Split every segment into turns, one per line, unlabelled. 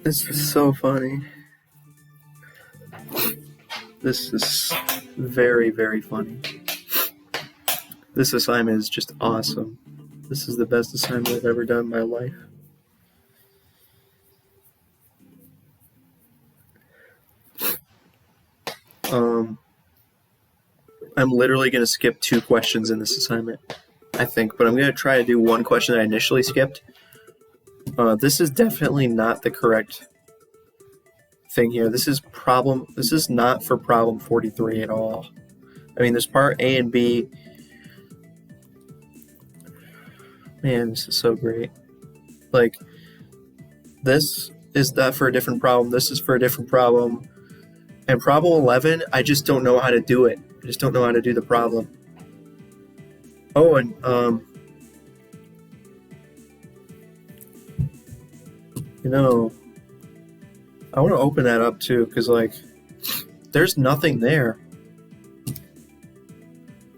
This is so funny. This is very, very funny. This assignment is just awesome. This is the best assignment I've ever done in my life. I'm literally going to skip 2 questions in this assignment, I think, but I'm going to try to do one question that I initially skipped. This is definitely not the correct thing here. This is not for problem 43 at all. I mean, there's part A and B. Man, this is so great. Like, this is that for a different problem. This is for a different problem. And problem 11, I just don't know how to do it. I just don't know how to do the problem. Oh, and I want to open that up too, because like, there's nothing there.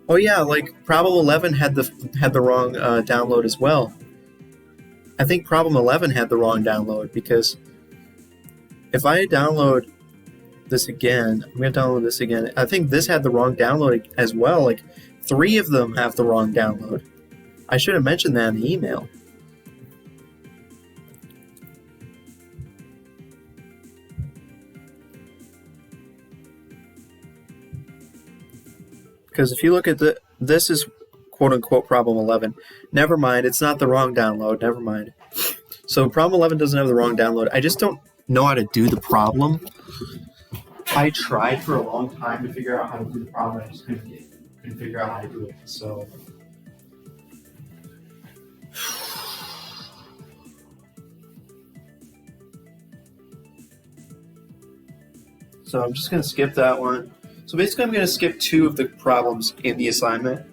Oh yeah, like problem 11 had the wrong download as well. I think problem 11 had the wrong download, because if I download this again, I'm going to download this again. I think this had the wrong download as well. Like 3 of them have the wrong download. I should have mentioned that in the email. Because if you look at this is quote-unquote problem 11. Never mind, it's not the wrong download. Never mind. So problem 11 doesn't have the wrong download. I just don't know how to do the problem. I tried for a long time to figure out how to do the problem. I just couldn't figure out how to do it. So I'm just going to skip that one. So basically, I'm going to skip 2 of the problems in the assignment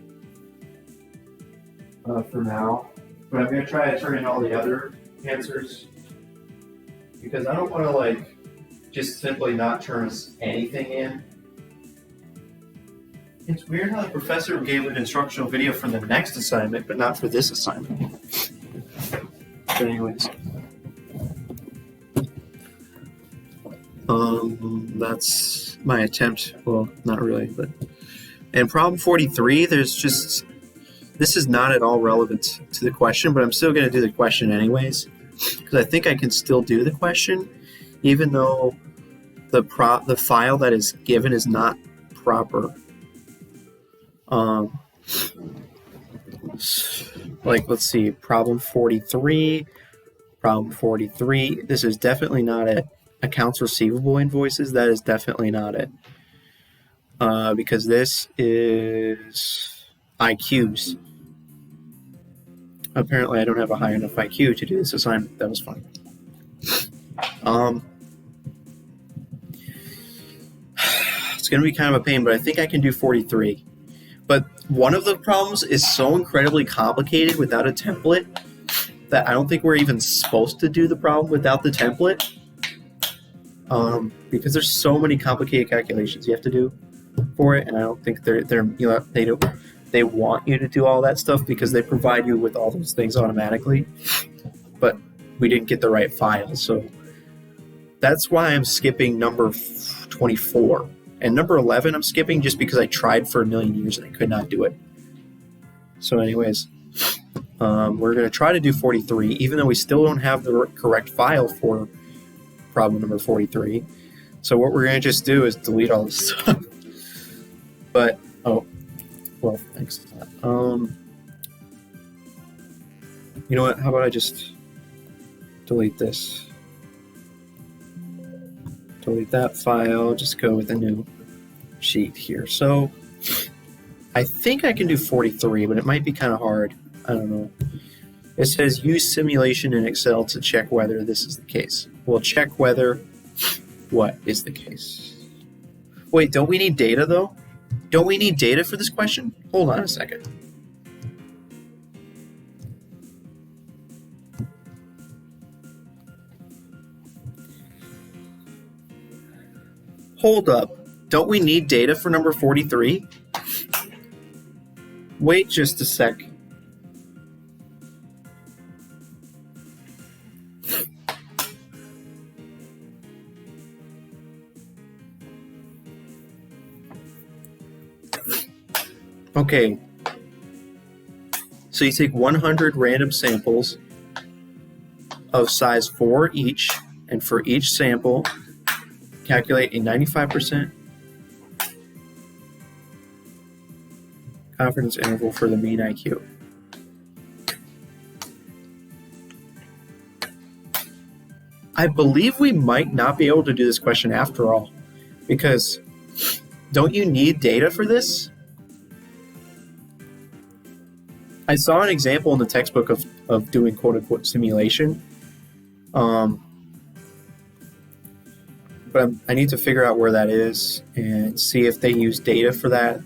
for now. But I'm going to try to turn in all the other answers, because I don't want to like just simply not turn anything in. It's weird how the professor gave an instructional video for the next assignment, but not for this assignment. But anyways. That's my attempt. Well, not really, but. And problem 43, this is not at all relevant to the question, but I'm still going to do the question anyways, because I think I can still do the question, even though the file that is given is not proper. Like, let's see, problem 43. This is definitely not it. Accounts receivable invoices, that is definitely not it. Because this is IQs. Apparently I don't have a high enough IQ to do this assignment. That was fun. It's going to be kind of a pain, but I think I can do 43. But one of the problems is so incredibly complicated without a template that I don't think we're even supposed to do the problem without the template. Because there's so many complicated calculations you have to do for it, and I don't think they want you to do all that stuff because they provide you with all those things automatically. But we didn't get the right file, so that's why I'm skipping number 24. And number 11 I'm skipping just because I tried for a million years and I could not do it. So anyways, we're going to try to do 43, even though we still don't have the correct file for problem number 43. So what we're going to just do is delete all this stuff. But, oh, well, thanks. You know what? How about I just delete this? Delete that file. Just go with a new sheet here. So I think I can do 43, but it might be kind of hard. I don't know. It says use simulation in Excel to check whether this is the case. We'll check whether what is the case. Wait, don't we need data though? Don't we need data for this question? Hold on a second. Hold up. Don't we need data for number 43? Wait just a sec. Okay. So you take 100 random samples of size 4 each, and for each sample, calculate a 95% confidence interval for the mean IQ. I believe we might not be able to do this question after all, because don't you need data for this? I saw an example in the textbook of doing quote-unquote simulation, but I need to figure out where that is and see if they use data for that,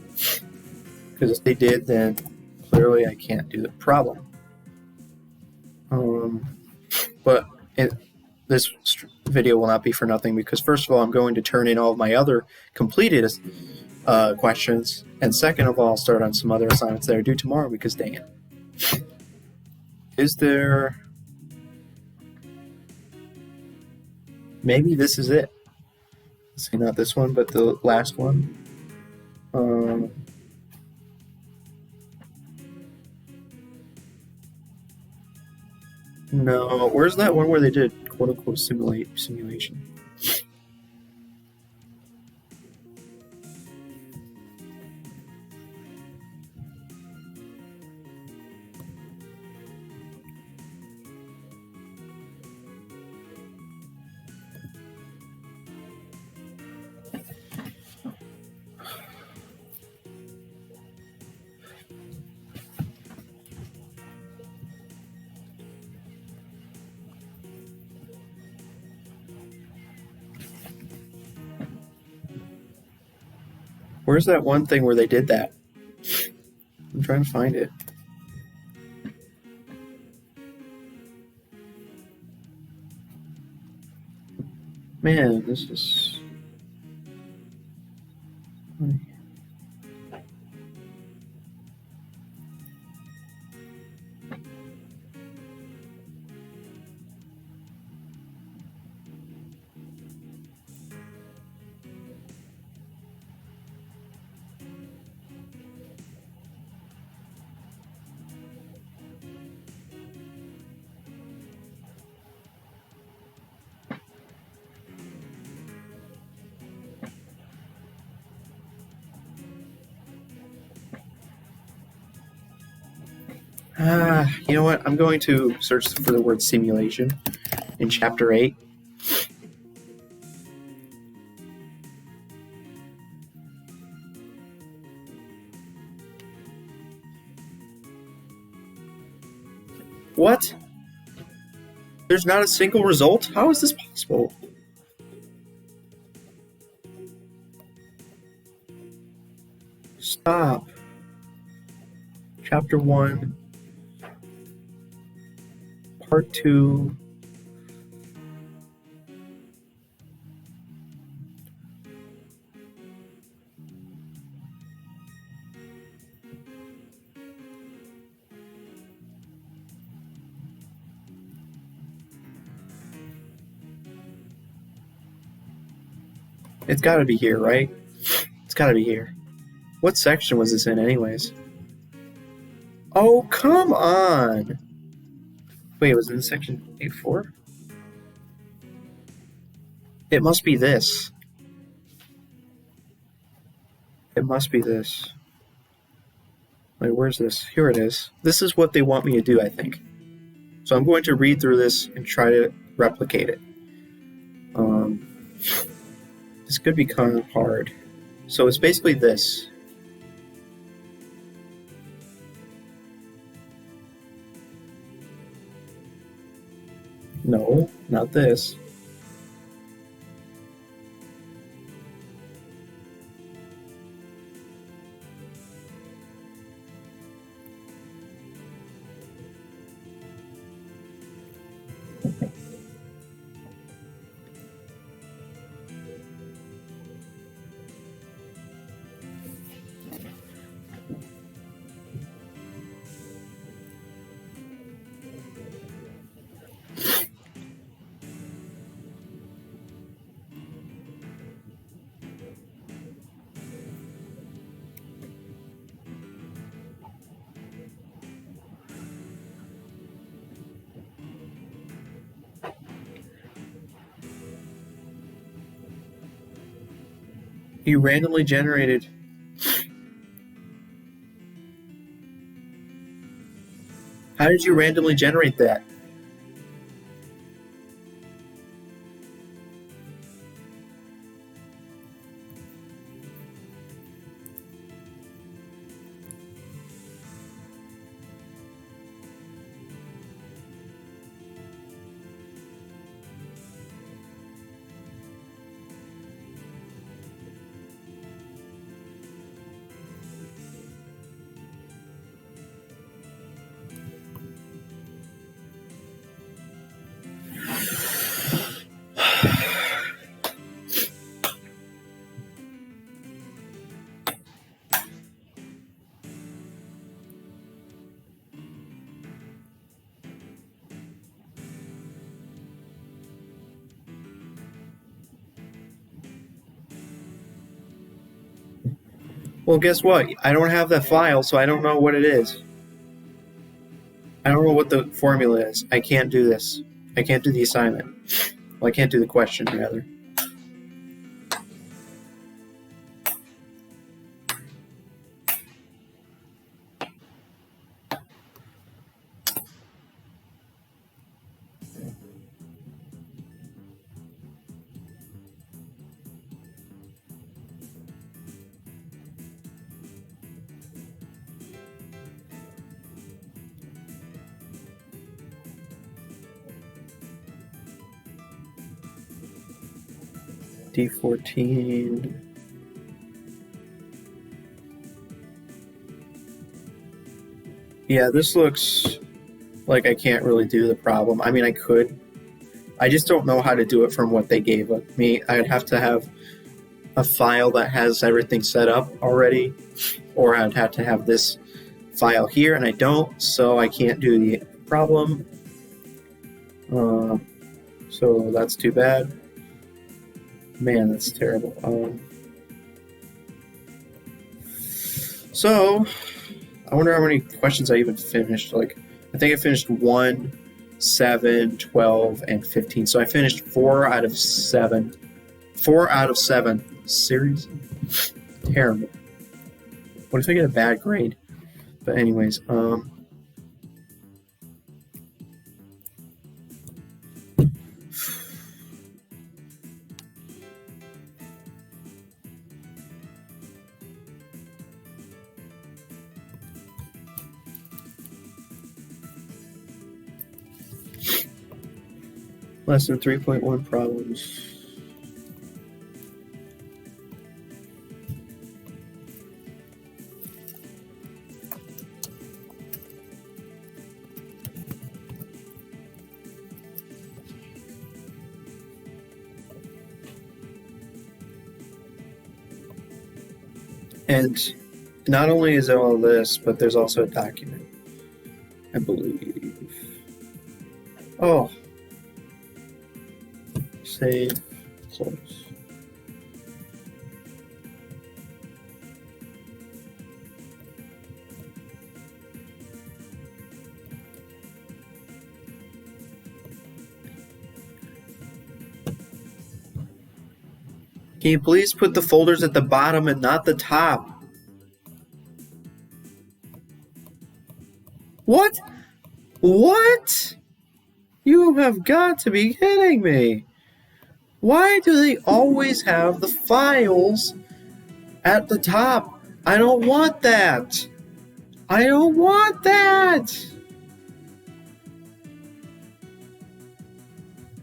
because if they did, then clearly I can't do the problem. But this video will not be for nothing, because first of all, I'm going to turn in all of my other completed questions, and second of all, I'll start on some other assignments that are due tomorrow, because dang it. Is there... Maybe this is it. Let's see, not this one, but the last one. No, where's that one where they did quote-unquote simulation? Where's that one thing where they did that? I'm trying to find it. Man, this is... You know what? I'm going to search for the word simulation in Chapter 8. What? There's not a single result? How is this possible? Stop. Chapter 1. Part 2. It's gotta be here, right? It's gotta be here. What section was this in anyways? Oh, come on! Wait, it was in section 8.4? It must be this. It must be this. Wait, where's this? Here it is. This is what they want me to do, I think. So I'm going to read through this and try to replicate it. This could be kind of hard. So it's basically this. No, not this. You randomly generated. How did you randomly generate that? Well, guess what? I don't have that file, so I don't know what it is. I don't know what the formula is. I can't do this. I can't do the assignment. Well, I can't do the question, rather. D14. Yeah, this looks like I can't really do the problem. I mean, I could. I just don't know how to do it from what they gave me. I'd have to have a file that has everything set up already, or I'd have to have this file here, and I don't, so I can't do the problem. So that's too bad. Man, that's terrible. So, I wonder how many questions I even finished. Like, I think I finished 1, 7, 12, and 15. So I finished 4 out of 7. 4 out of 7. Seriously? Terrible. What if I get a bad grade? But anyways, lesson 3.1 problems. And not only is it all this, but there's also a document, I believe. Oh. Save, close. Can you please put the folders at the bottom and not the top? What? What? You have got to be kidding me. Why do they always have the files at the top? I don't want that. I don't want that.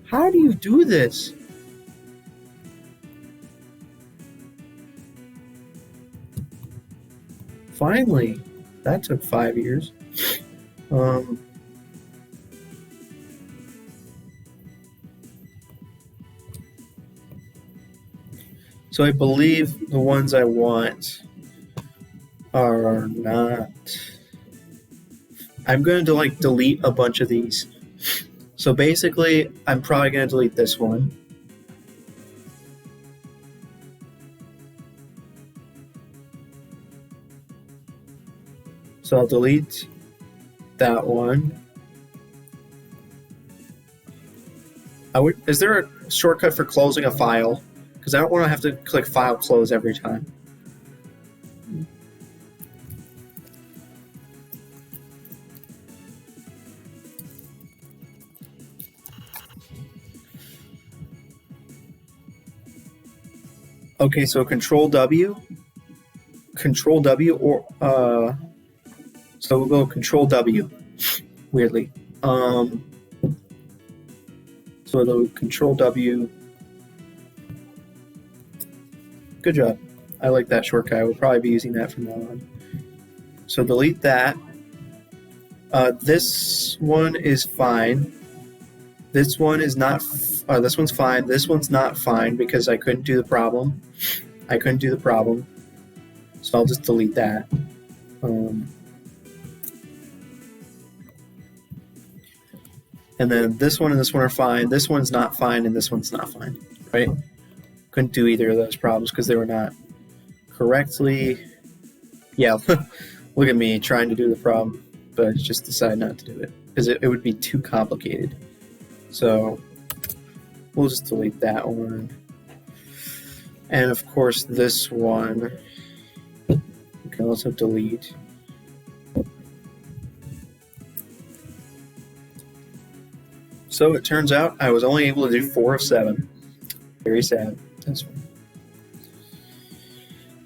How do you do this? Finally, that took 5 years. So I believe the ones I want are not. I'm going to like delete a bunch of these. So basically, I'm probably going to delete this one. So I'll delete that one. Is there a shortcut for closing a file? because I don't want to have to click File Close every time. Okay, so Control W, or so we'll go Control W. Weirdly, so it'll Control W. Good job. I like that shortcut. I will probably be using that from now on. So delete that. This one is fine. This one is not. This one's fine. This one's not fine because I couldn't do the problem. So I'll just delete that. And then this one and this one are fine. This one's not fine, and this one's not fine. Right? Couldn't do either of those problems because they were not correctly. Yeah, look at me trying to do the problem, but just decide not to do it because it would be too complicated. So we'll just delete that one. And of course, this one we can also delete. So it turns out I was only able to do 4 of 7. Very sad. That's fine.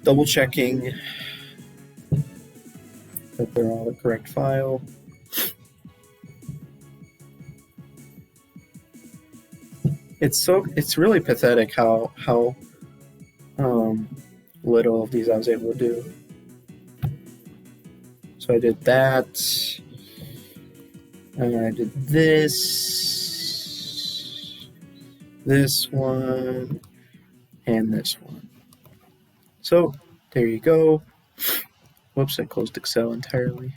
Double checking that they're all the correct file. It's really pathetic how little of these I was able to do. So I did that, and I did this one, and this one. So there you go. Whoops, I closed Excel entirely.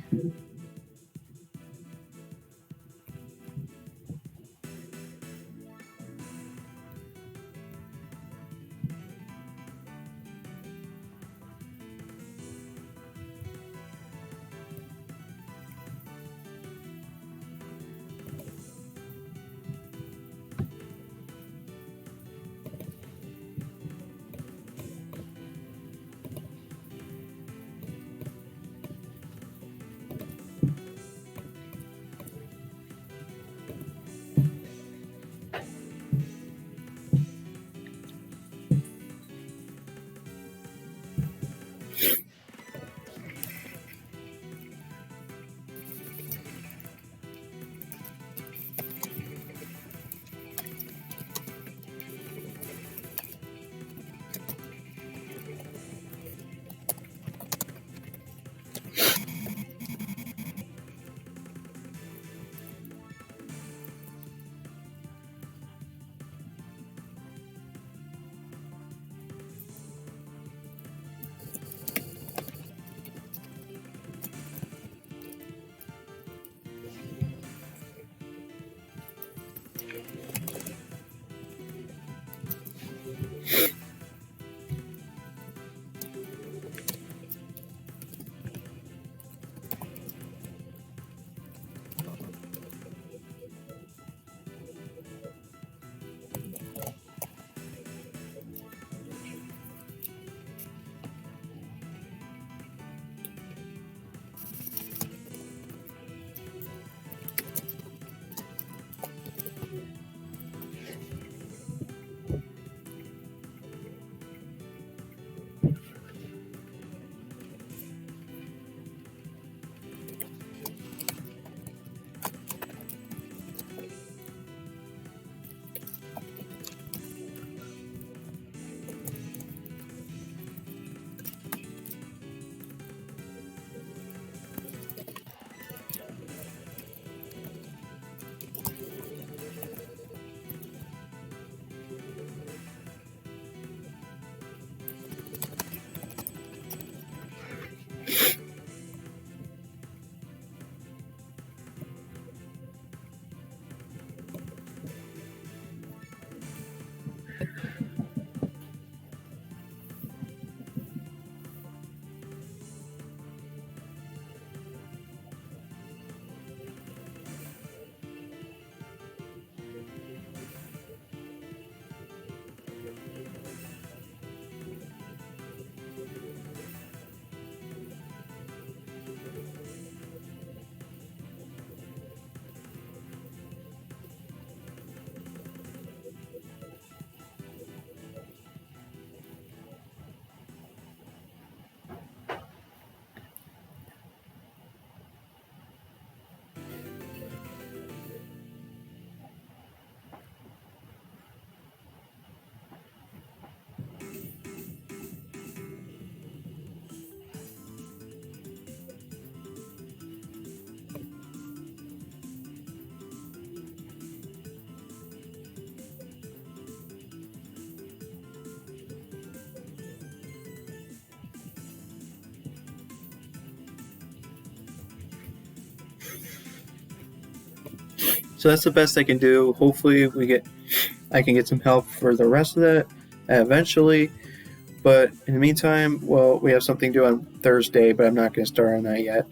So that's the best I can do. Hopefully I can get some help for the rest of that eventually. But in the meantime, well, we have something due on Thursday, but I'm not going to start on that yet.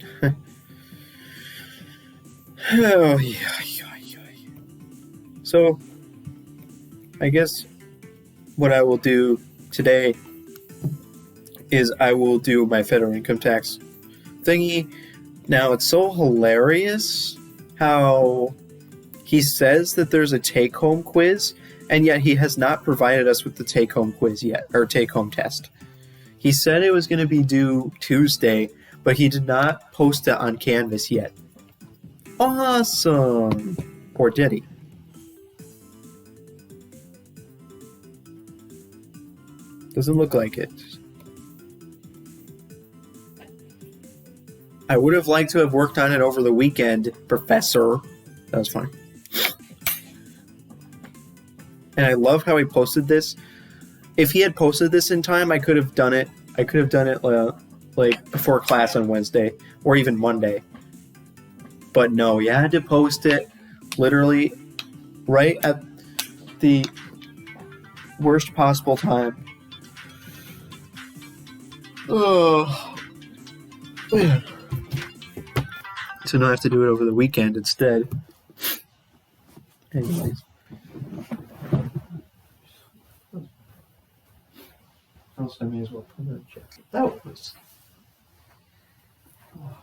Oh, yeah. So, I guess what I will do today is I will do my federal income tax thingy. Now, it's so hilarious how he says that there's a take-home quiz, and yet he has not provided us with the take-home quiz yet, or take-home test. He said it was going to be due Tuesday, but he did not post it on Canvas yet. Awesome! Or did he? Doesn't look like it. I would have liked to have worked on it over the weekend, Professor. That was funny. And I love how he posted this. If he had posted this in time, I could have done it. I could have done it like before class on Wednesday or even Monday. But no, you had to post it literally right at the worst possible time. Oh. So now I have to do it over the weekend instead. Anyways. Else I may as well put it in check. That was. Oh, man.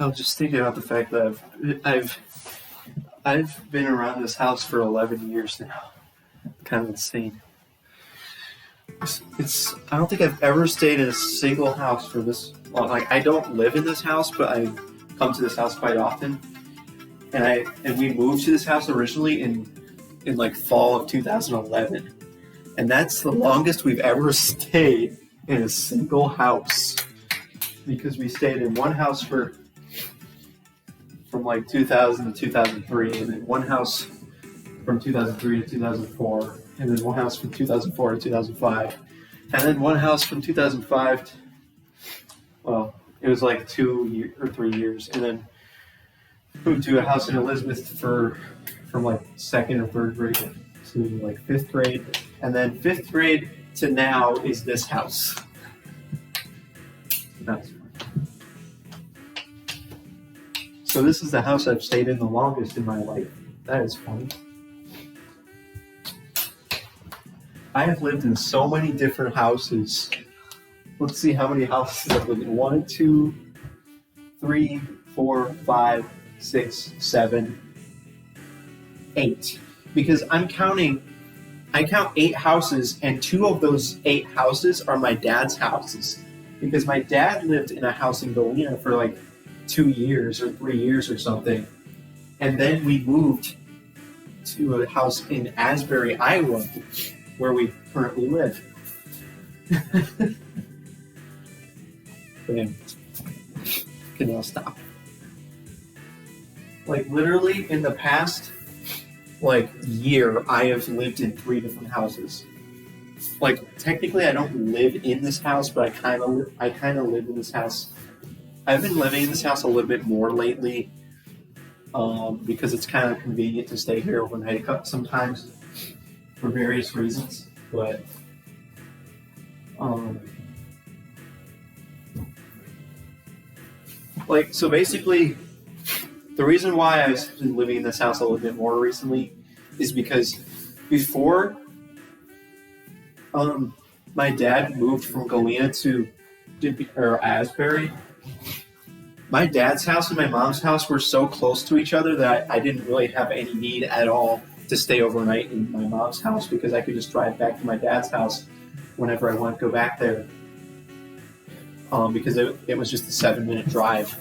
I was just thinking about the fact that I've been around this house for 11 years now. Kind of insane. It's I don't think I've ever stayed in a single house for this long. Like, I don't live in this house, but I come to this house quite often. And we moved to this house originally in like fall of 2011. And that's the longest we've ever stayed in a single house. Because we stayed in one house from like 2000 to 2003, and then one house from 2003 to 2004, and then one house from 2004 to 2005, and then one house from 2005 to, well, it was like 2 or 3 years, and then moved to a house in Elizabeth from like second or third grade to like fifth grade, and then fifth grade to now is this house. That's So this is the house I've stayed in the longest in my life. That is funny. I have lived in so many different houses. Let's see how many houses I've lived in. 1, 2, 3, 4, 5, 6, 7, 8. Because I count 8 houses, and 2 of those 8 houses are my dad's houses. Because my dad lived in a house in Galena for like 2 years or 3 years or something. And then we moved to a house in Asbury, Iowa, where we currently live. Bam. Can now stop. Like literally in the past year, I have lived in 3 different houses. Like technically, I don't live in this house, but I kind of live in this house. I've been living in this house a little bit more lately, because it's kind of convenient to stay here overnight sometimes for various reasons. But so basically, the reason why I've been living in this house a little bit more recently is because before my dad moved from Galena to Asbury, my dad's house and my mom's house were so close to each other that I didn't really have any need at all to stay overnight in my mom's house because I could just drive back to my dad's house whenever I want to go back there. Because it was just a 7-minute drive.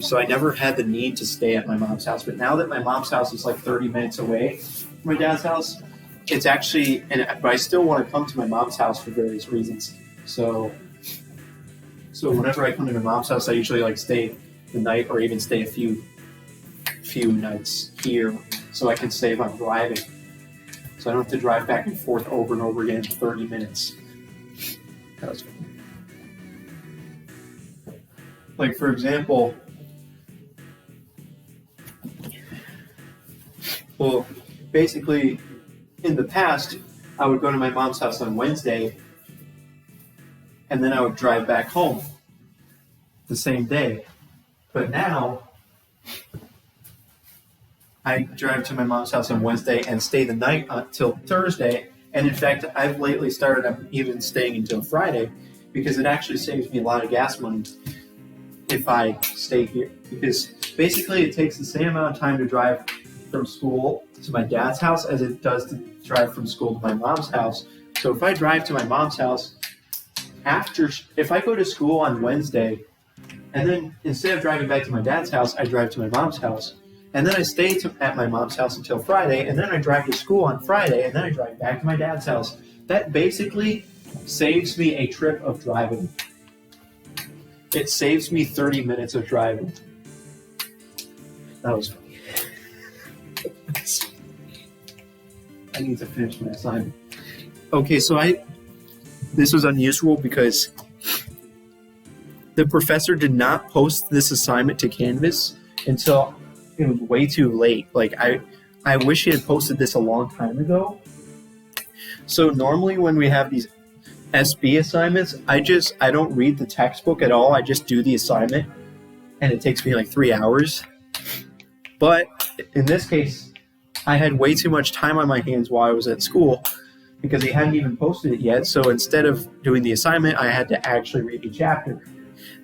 So I never had the need to stay at my mom's house. But now that my mom's house is like 30 minutes away from my dad's house, it's actually, but I still want to come to my mom's house for various reasons. So whenever I come to my mom's house, I usually stay the night or even stay a few nights here so I can save on driving. So I don't have to drive back and forth over and over again for 30 minutes. That was fun. Like, for example, basically, in the past, I would go to my mom's house on Wednesday, and then I would drive back home the same day. But now, I drive to my mom's house on Wednesday and stay the night until Thursday. And in fact, I've lately started even staying until Friday because it actually saves me a lot of gas money if I stay here. Because basically it takes the same amount of time to drive from school to my dad's house as it does to drive from school to my mom's house. So if I drive to my mom's house if I go to school on Wednesday, and then instead of driving back to my dad's house, I drive to my mom's house. And then I stay at my mom's house until Friday, and then I drive to school on Friday, and then I drive back to my dad's house. That basically saves me a trip of driving. It saves me 30 minutes of driving. That was funny. I need to finish my assignment. Okay, so this was unusual because the professor did not post this assignment to Canvas until it was way too late. I wish he had posted this a long time ago. So normally when we have these SB assignments, I don't read the textbook at all. I just do the assignment, and it takes me 3 hours. But in this case, I had way too much time on my hands while I was at school because he hadn't even posted it yet. So instead of doing the assignment, I had to actually read the chapter.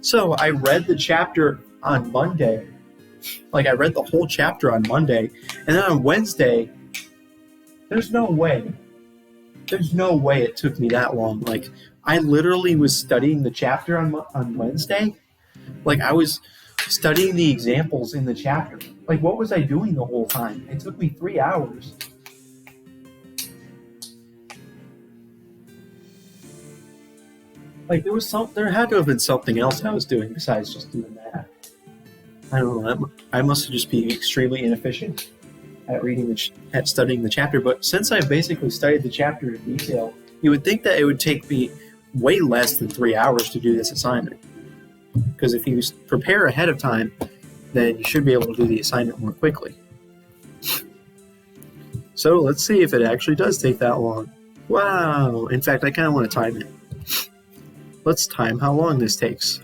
So I read the chapter on Monday. I read the whole chapter on Monday. And then on Wednesday, there's no way it took me that long. I literally was studying the chapter on Wednesday. I was studying the examples in the chapter. What was I doing the whole time? It took me 3 hours. There had to have been something else I was doing besides just doing that. I don't know. I must just be extremely inefficient at studying the chapter. But since I've basically studied the chapter in detail, you would think that it would take me way less than 3 hours to do this assignment. Because if you prepare ahead of time, then you should be able to do the assignment more quickly. So let's see if it actually does take that long. Wow! In fact, I kind of want to time it. Let's time how long this takes.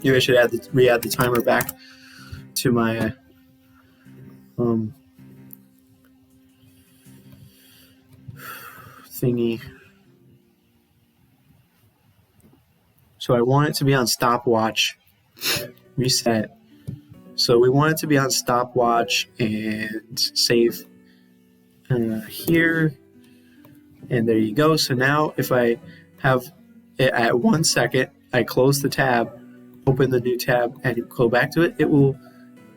Maybe I should re-add the timer back to my thingy. So I want it to be on stopwatch. Reset. So we want it to be on stopwatch and save here. And there you go. So now if I have it at 1 second, I close the tab, open the new tab, and go back to it, it will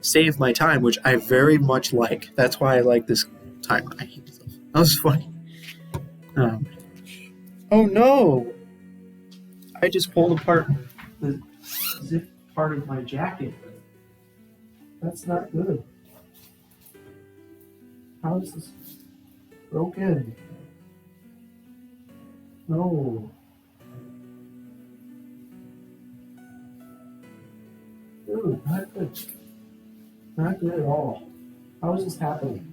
save my time, which I very much like. That's why I like this timer. I hate this. That was funny. Oh no! I just pulled apart the zip part of my jacket. That's not good. How is this broken? No. Dude, not good. Not good at all. How is this happening?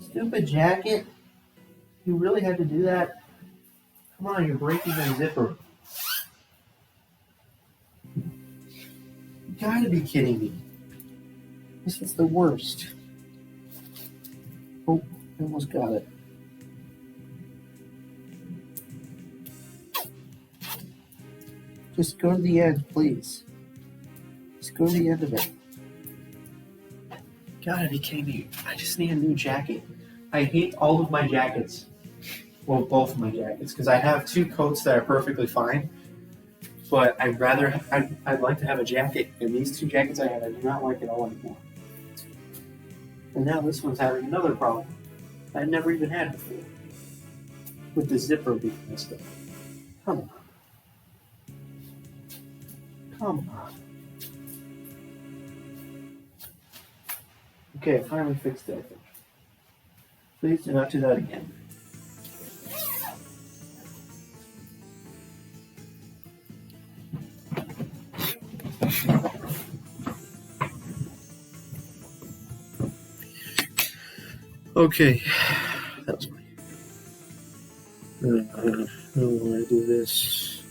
Stupid jacket. You really had to do that? Come on, you're breaking the zipper. You gotta be kidding me. This is the worst. Oh, I almost got it. Just go to the end, please. Just go to the end of it. Gotta be kidding me. I just need a new jacket. I hate all of my jackets. Well, both of my jackets, because I have 2 coats that are perfectly fine. But I'd like to have a jacket, and these 2 jackets I have, I do not like at all anymore. And now this one's having another problem I'd never even had before, with the zipper being messed up. Come on. Come on. Okay, I finally fixed it, I think. Please do not do that again. Okay, that was funny. I don't want to do this.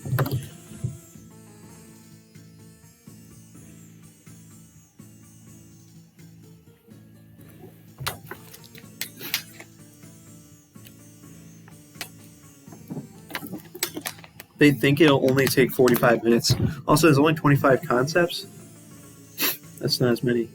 They think it'll only take 45 minutes. Also, there's only 25 concepts. That's not as many.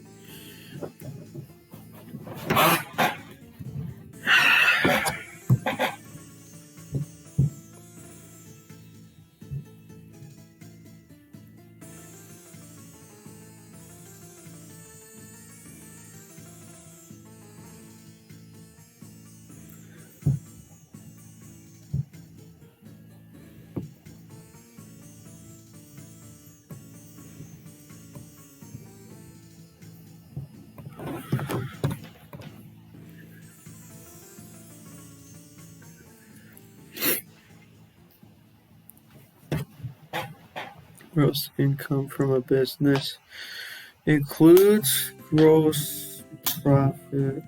Gross income from a business includes gross profit.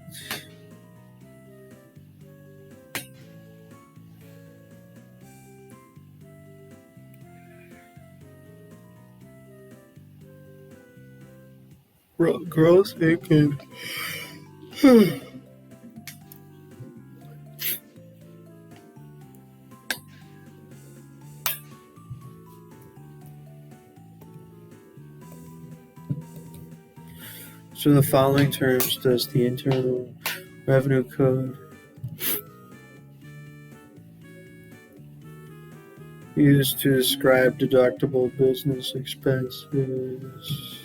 Gross income. So the following terms does the Internal Revenue Code use to describe deductible business expenses?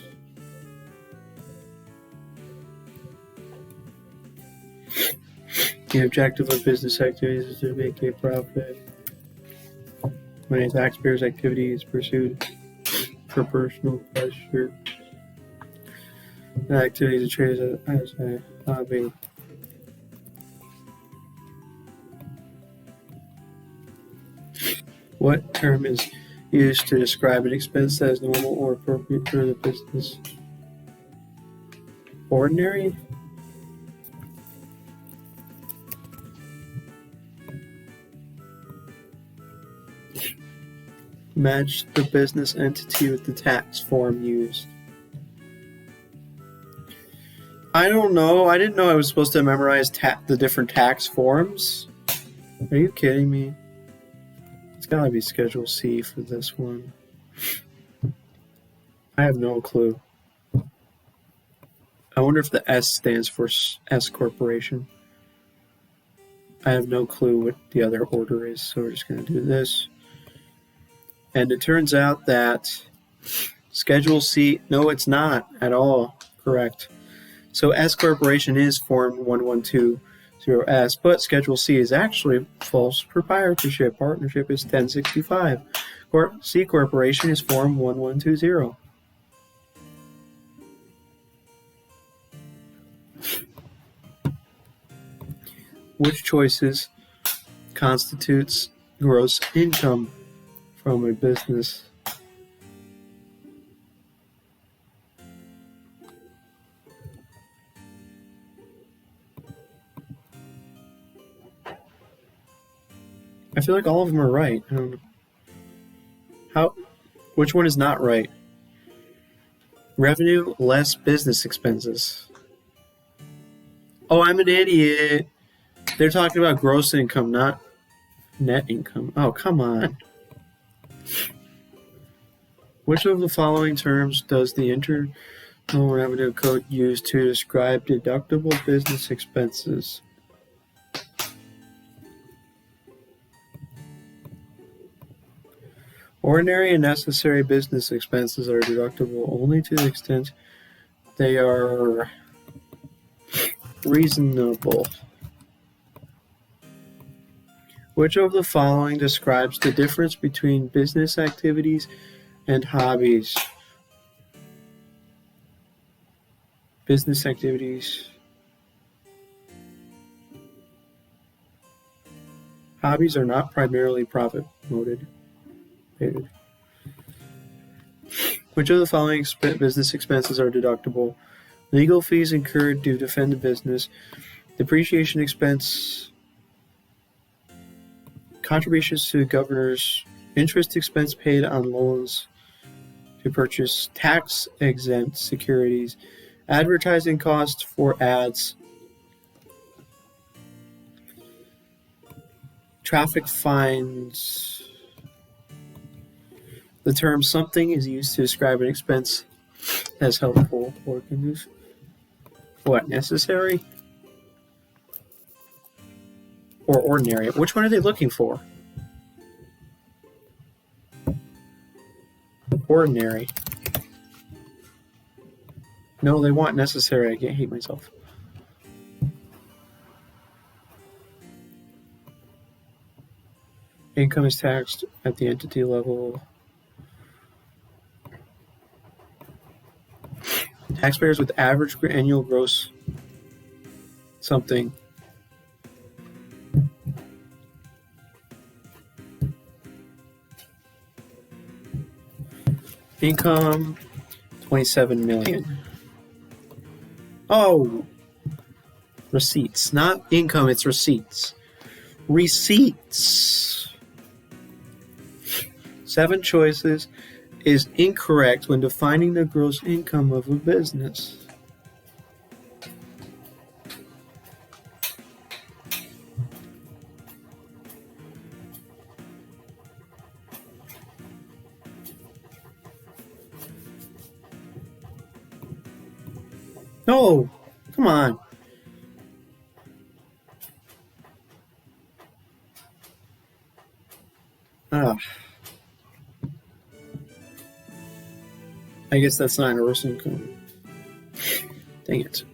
The objective of business activities is to make a profit. When a taxpayer's activity is pursued for personal pleasure, the activity is treated as a hobby. What term is used to describe an expense that is normal or appropriate for the business? Ordinary? Match the business entity with the tax form used. I don't know. I didn't know I was supposed to memorize the different tax forms. Are you kidding me? It's gotta be Schedule C for this one. I have no clue. I wonder if the S stands for S Corporation. I have no clue what the other order is, so we're just gonna do this. And it turns out that Schedule C, no, it's not at all correct. So S Corporation is Form 1120S, but Schedule C is actually false proprietorship. Partnership is 1065. C Corporation is Form 1120. Which choices constitutes gross income from a business? I feel like all of them are right. I don't know. Which one is not right? Revenue less business expenses. Oh, I'm an idiot. They're talking about gross income, not net income. Oh, come on. Which of the following terms does the Internal Revenue Code use to describe deductible business expenses? Ordinary and necessary business expenses are deductible only to the extent they are reasonable. Which of the following describes the difference between business activities and hobbies? Business activities. Hobbies are not primarily profit motivated. Which of the following business expenses are deductible? Legal fees incurred to defend the business, depreciation expense, contributions to governors, interest expense paid on loans to purchase tax-exempt securities, advertising costs for ads, traffic fines. The term something is used to describe an expense as helpful or conducive. What, necessary? Or ordinary? Which one are they looking for? Ordinary. No, they want necessary. I can't hate myself. Income is taxed at the entity level. Taxpayers with average annual gross something. Income, 27 million. Oh, receipts. Not income, it's receipts. Receipts. 7 choices is incorrect when defining the gross income of a business. No, come on. I guess that's not gross income. Dang it.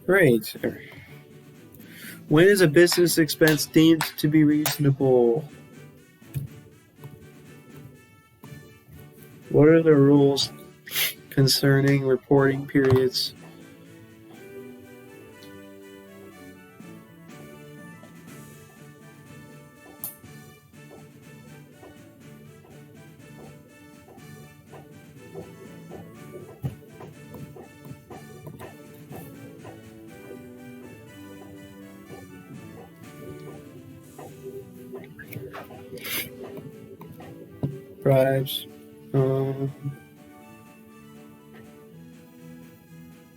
Great. When is a business expense deemed to be reasonable? What are the rules concerning reporting periods? Bribes.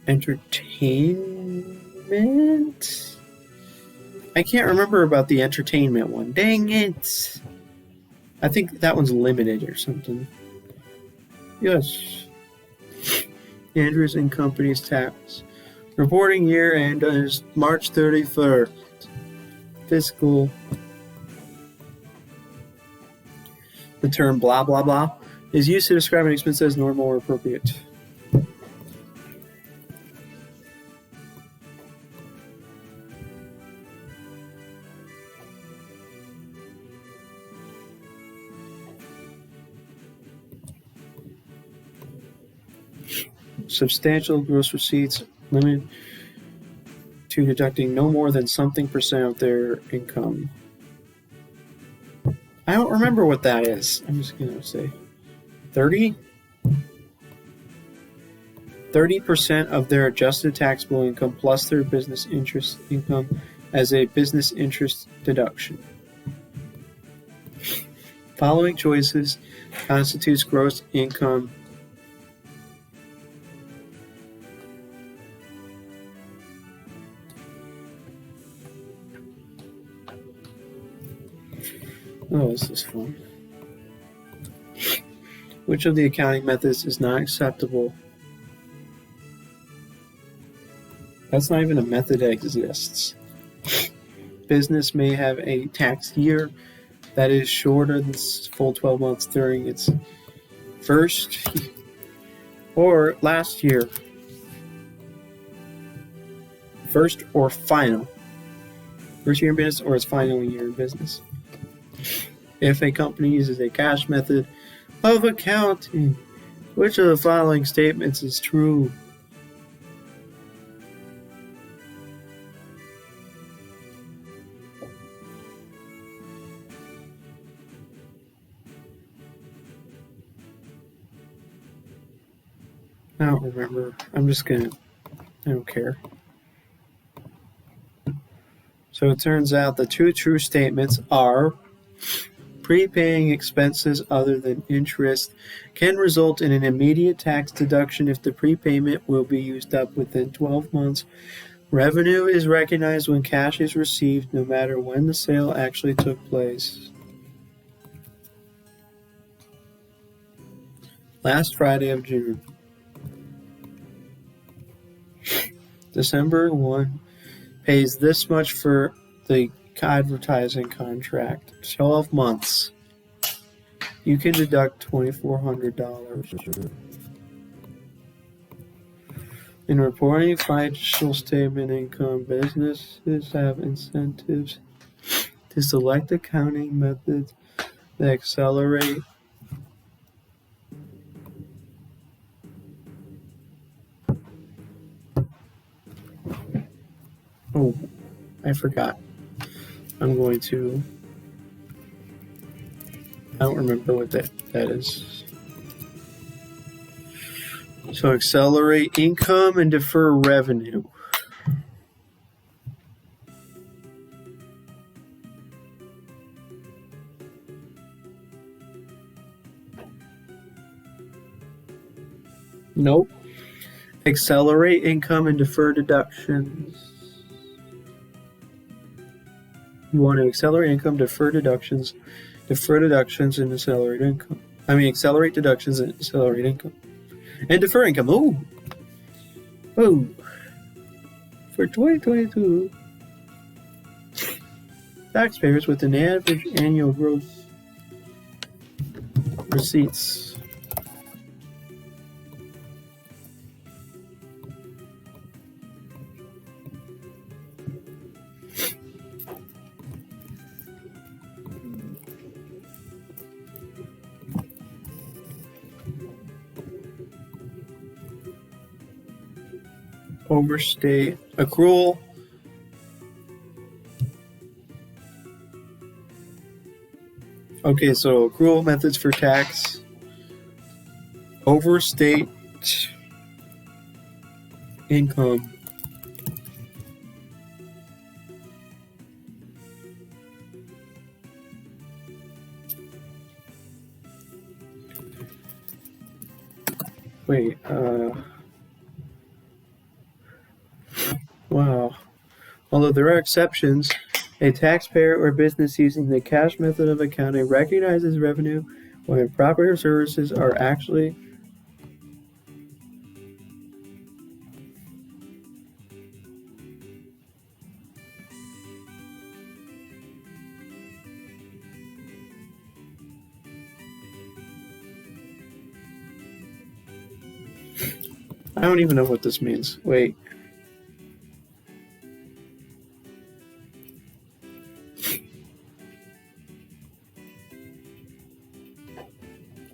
Entertainment? I can't remember about the entertainment one. Dang it! I think that one's limited or something. Yes. Andrews and Company's tax. Reporting year end is March 31st. Fiscal The term blah blah blah is used to describe an expense as normal or appropriate. Substantial gross receipts limited to deducting no more than something percent of their income. I don't remember what that is. I'm just going to say 30? 30% of their adjusted taxable income plus their business interest income as a business interest deduction. Following choices constitutes gross income. Oh, this is fun. Which of the accounting methods is not acceptable? That's not even a method that exists. Business may have a tax year that is shorter than full 12 months during its first or last year. First or final. First year in business or its final year in business. If a company uses a cash method of accounting, which of the following statements is true? I don't remember. I don't care. So it turns out the two true statements are: prepaying expenses other than interest can result in an immediate tax deduction if the prepayment will be used up within 12 months. Revenue is recognized when cash is received, no matter when the sale actually took place. Last Friday of June. December 1 pays this much for the advertising contract. 12 months. You can deduct $2,400. In reporting financial statement income, businesses have incentives to select accounting methods that accelerate Oh, I forgot. I don't remember what that is. So accelerate income and defer revenue. Nope. Accelerate income and defer deductions. You want to accelerate income, defer deductions, and accelerate income. Accelerate deductions and accelerate income. And defer income. Ooh. For 2022, taxpayers with an average annual gross receipts. Overstate accrual. Okay, so accrual methods for tax. Overstate income. Wow. Although there are exceptions, a taxpayer or business using the cash method of accounting recognizes revenue when property or services are actually I don't even know what this means. Wait.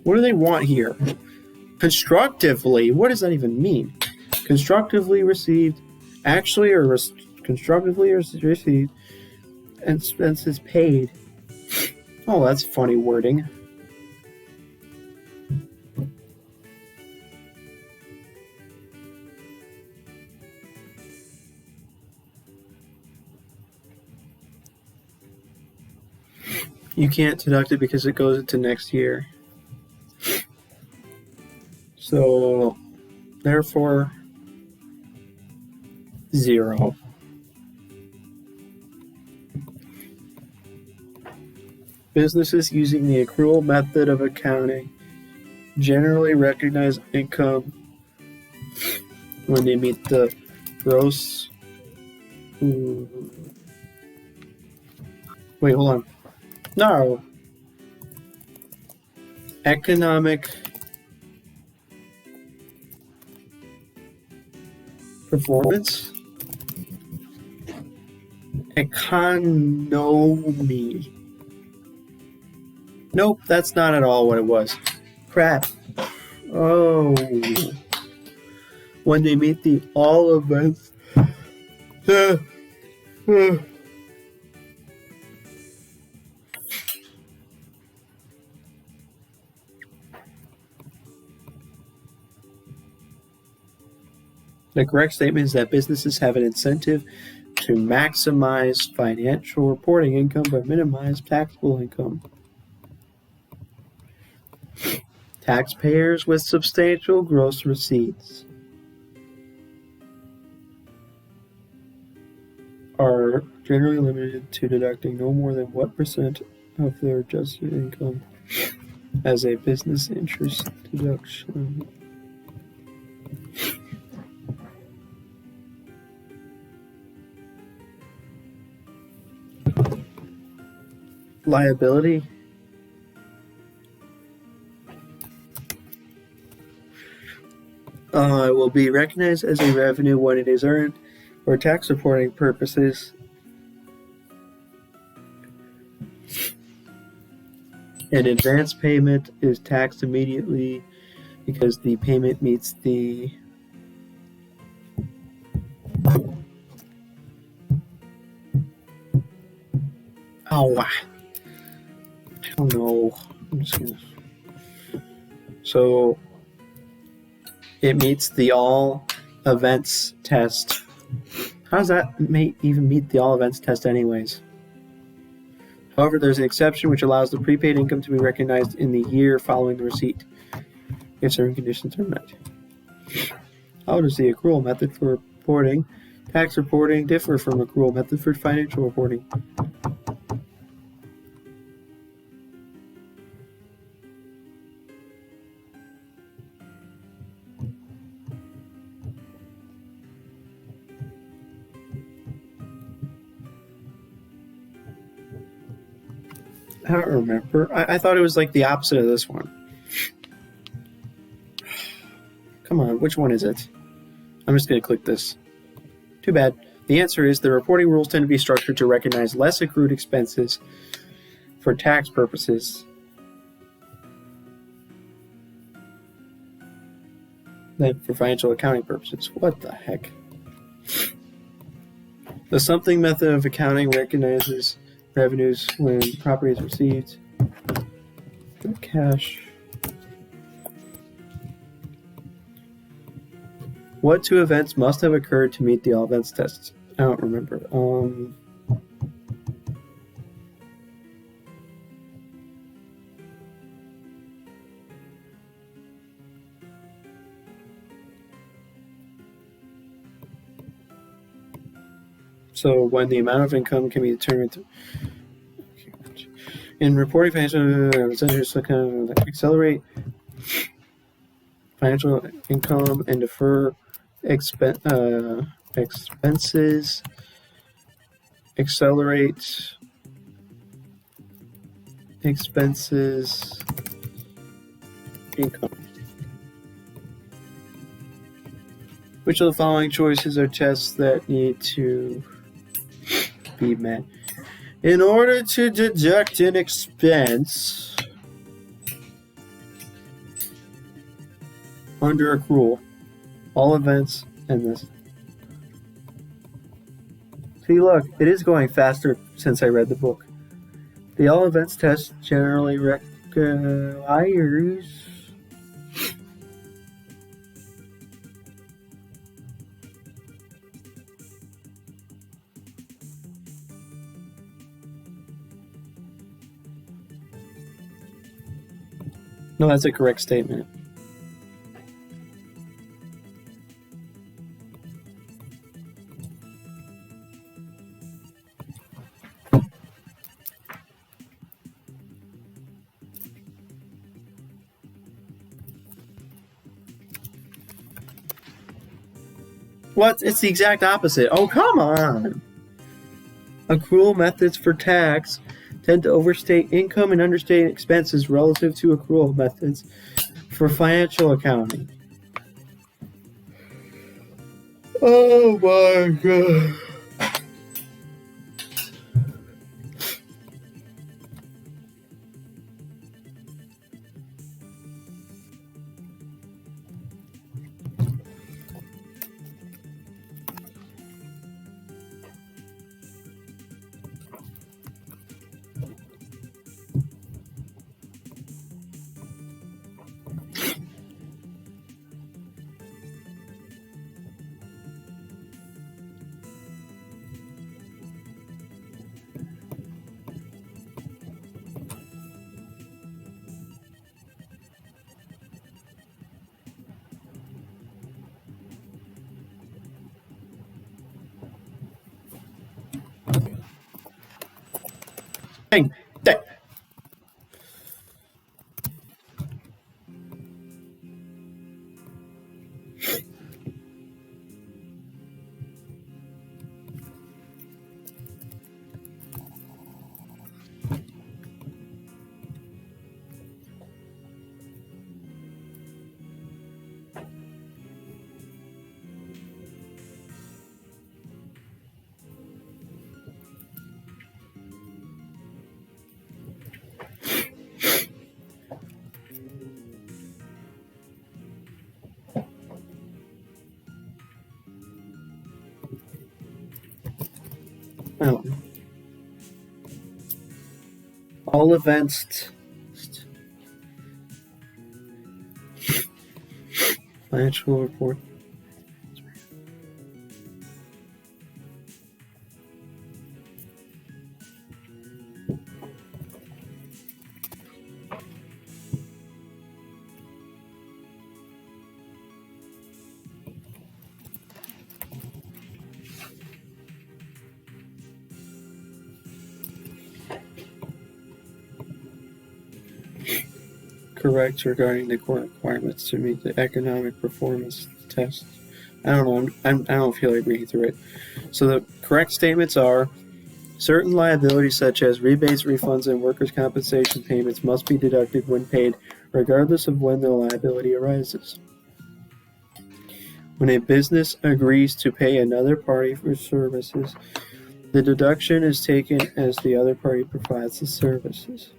What do they want here? Constructively? What does that even mean? Constructively received, actually or constructively received, and expenses paid. Oh, that's funny wording. You can't deduct it because it goes into next year. So, therefore, 0. Businesses using the accrual method of accounting generally recognize income when they meet the gross. Wait, hold on. No. Economic performance? Economy. Nope, that's not at all what it was. Crap. Oh. When they meet the all events. The correct statement is that businesses have an incentive to maximize financial reporting income but minimize taxable income. Taxpayers with substantial gross receipts are generally limited to deducting no more than what percent of their adjusted income as a business interest deduction. Liability. It will be recognized as a revenue when it is earned for tax reporting purposes. An advance payment is taxed immediately because the payment meets the I don't know. I'm just gonna. So it meets the all events test. How does that even meet the all events test, anyways? However, there's an exception which allows the prepaid income to be recognized in the year following the receipt if certain conditions are met. How does the accrual method for reporting tax reporting differ from accrual method for financial reporting? I don't remember. I thought it was like the opposite of this one. Come on, which one is it? I'm just going to click this. Too bad. The answer is the reporting rules tend to be structured to recognize less accrued expenses for tax purposes than for financial accounting purposes. What the heck? The something method of accounting recognizes revenues when property is received. The cash. What 2 events must have occurred to meet the all events test? I don't remember. So when the amount of income can be determined in reporting financial accelerate financial income and defer expenses, accelerate expenses, income. Which of the following choices are tests that need to be met? In order to deduct an expense under accrual, all events and this. See, look, it is going faster since I read the book. The all events test generally requires no, that's a correct statement. What? It's the exact opposite. Oh, come on! Accrual methods for tax tend to overstate income and understate expenses relative to accrual methods for financial accounting. Oh my god. Dang. Oh. All events. Financial report. Correct regarding the core requirements to meet the economic performance test. I don't know. I don't feel like reading through it. So the correct statements are: certain liabilities such as rebates, refunds, and workers' compensation payments must be deducted when paid, regardless of when the liability arises. When a business agrees to pay another party for services, the deduction is taken as the other party provides the services.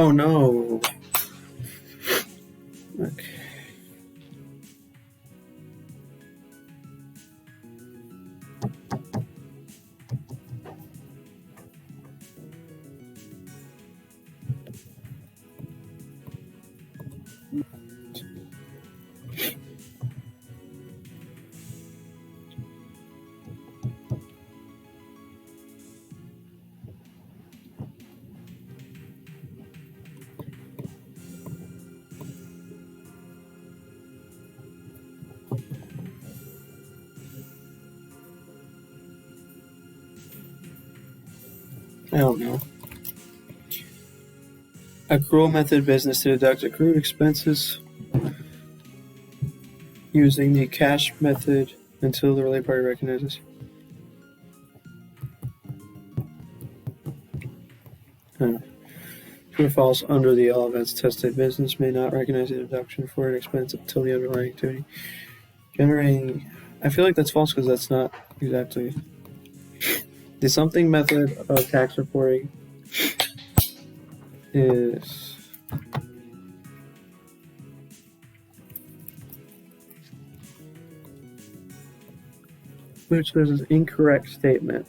Oh no. Okay. I don't know. Accrual method business to deduct accrued expenses using the cash method until the related party recognizes. True or false, under the all events tested, business may not recognize a deduction for an expense until the underlying activity. Generating, I feel like that's false because that's not exactly. The something method of tax reporting is which there's an incorrect statement.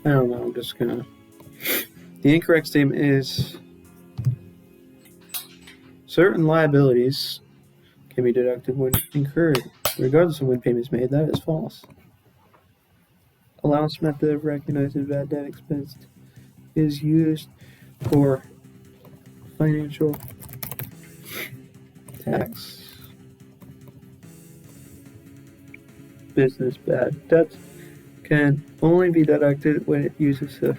I don't know, I'm just gonna. The incorrect statement is certain liabilities can be deducted when incurred, regardless of when payment is made. That is false. Allowance method of recognizing bad debt expense is used for financial tax. Business bad debts can only be deducted when it uses a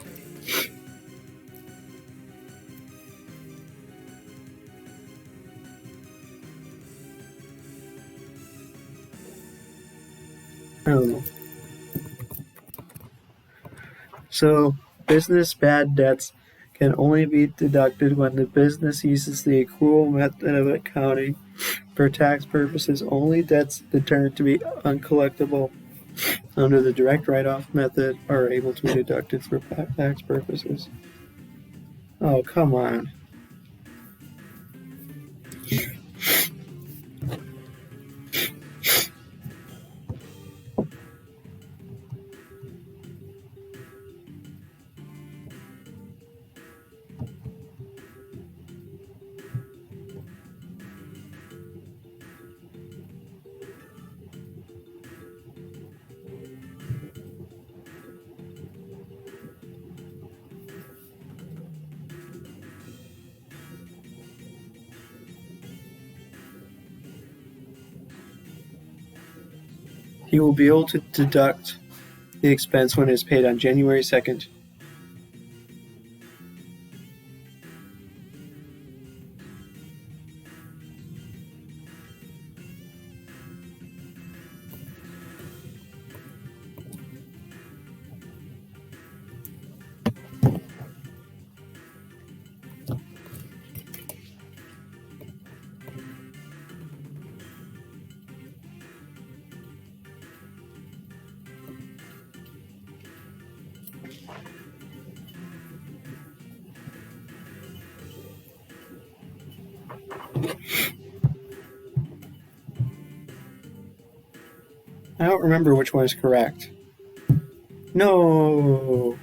I don't know. So, business bad debts can only be deducted when the business uses the accrual method of accounting for tax purposes. Only debts determined to be uncollectible under the direct write-off method are able to be deducted for tax purposes. Oh, come on. He will be able to deduct the expense when it is paid on January 2nd. I don't remember which one is correct. No.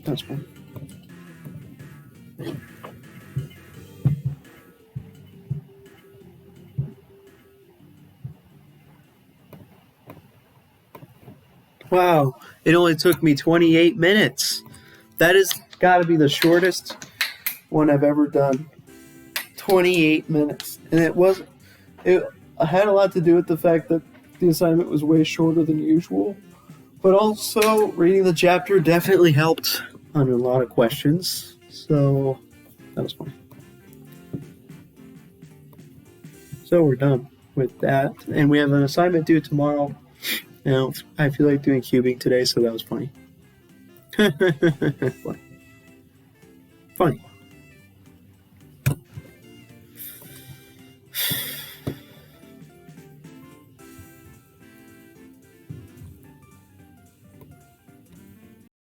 That's fine. Wow, it only took me 28 minutes. That has got to be the shortest one I've ever done. 28 minutes. And it had a lot to do with the fact that the assignment was way shorter than usual. But also, reading the chapter definitely helped on a lot of questions. So, that was fun. So, we're done with that. And we have an assignment due tomorrow. I feel like doing cubing today, so that was funny. Funny.